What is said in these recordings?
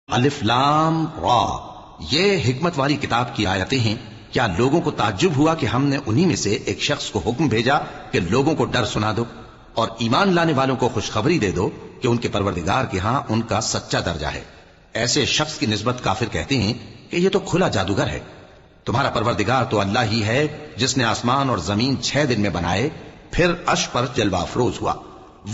الف لام را، یہ حکمت والی کتاب کی آیتیں ہیں۔ کیا لوگوں کو تعجب ہوا کہ ہم نے انہی میں سے ایک شخص کو حکم بھیجا کہ لوگوں کو ڈر سنا دو اور ایمان لانے والوں کو خوشخبری دے دو کہ ان کے پروردگار کے ہاں ان کا سچا درجہ ہے۔ ایسے شخص کی نسبت کافر کہتے ہیں کہ یہ تو کھلا جادوگر ہے۔ تمہارا پروردگار تو اللہ ہی ہے جس نے آسمان اور زمین 6 دن میں بنائے، پھر عرش پر جلوہ افروز ہوا۔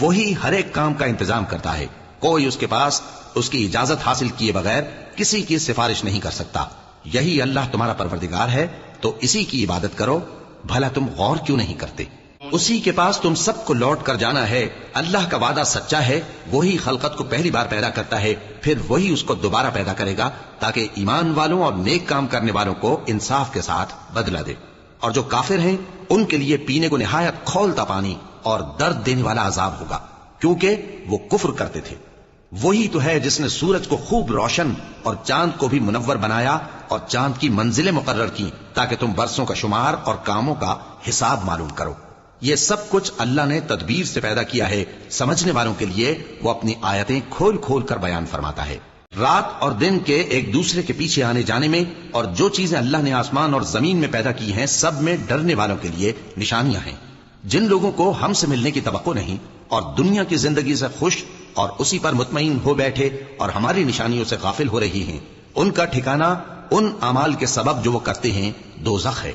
وہی ہر ایک کام کا انتظام کرتا ہے، کوئی اس کے پاس اس کی اجازت حاصل کیے بغیر کسی کی سفارش نہیں کر سکتا۔ یہی اللہ تمہارا پروردگار ہے، تو اسی کی عبادت کرو۔ بھلا تم غور کیوں نہیں کرتے؟ اسی کے پاس تم سب کو لوٹ کر جانا ہے۔ اللہ کا وعدہ سچا ہے، وہی خلقت کو پہلی بار پیدا کرتا ہے، پھر وہی اس کو دوبارہ پیدا کرے گا تاکہ ایمان والوں اور نیک کام کرنے والوں کو انصاف کے ساتھ بدلہ دے۔ اور جو کافر ہیں ان کے لیے پینے کو نہایت کھولتا پانی اور درد دینے والا عذاب ہوگا، کیونکہ وہ کفر کرتے تھے۔ وہی تو ہے جس نے سورج کو خوب روشن اور چاند کو بھی منور بنایا اور چاند کی منزلیں مقرر کی تاکہ تم برسوں کا شمار اور کاموں کا حساب معلوم کرو۔ یہ سب کچھ اللہ نے تدبیر سے پیدا کیا ہے، سمجھنے والوں کے لیے وہ اپنی آیتیں کھول کھول کر بیان فرماتا ہے۔ رات اور دن کے ایک دوسرے کے پیچھے آنے جانے میں اور جو چیزیں اللہ نے آسمان اور زمین میں پیدا کی ہیں سب میں ڈرنے والوں کے لیے نشانیاں ہیں۔ جن لوگوں کو ہم سے ملنے کی توقع نہیں اور دنیا کی زندگی سے خوش اور اسی پر مطمئن ہو بیٹھے اور ہماری نشانیوں سے غافل ہو رہی ہیں، ان کا ٹھکانہ ان اعمال کے سبب جو وہ کرتے ہیں دوزخ ہے۔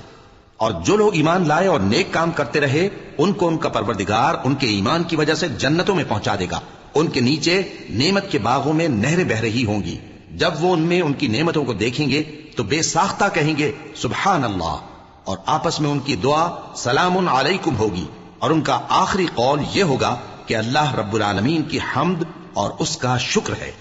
اور جو لوگ ایمان لائے اور نیک کام کرتے رہے ان کو ان کا پروردگار ان کے ایمان کی وجہ سے جنتوں میں پہنچا دے گا، ان کے نیچے نعمت کے باغوں میں نہریں بہ رہی ہوں گی۔ جب وہ ان میں ان کی نعمتوں کو دیکھیں گے تو بے ساختہ کہیں گے سبحان اللہ، اور آپس میں ان کی دعا سلام علیکم ہوگی، اور ان کا آخری قول یہ ہوگا کہ اللہ رب العالمین کی حمد اور اس کا شکر ہے۔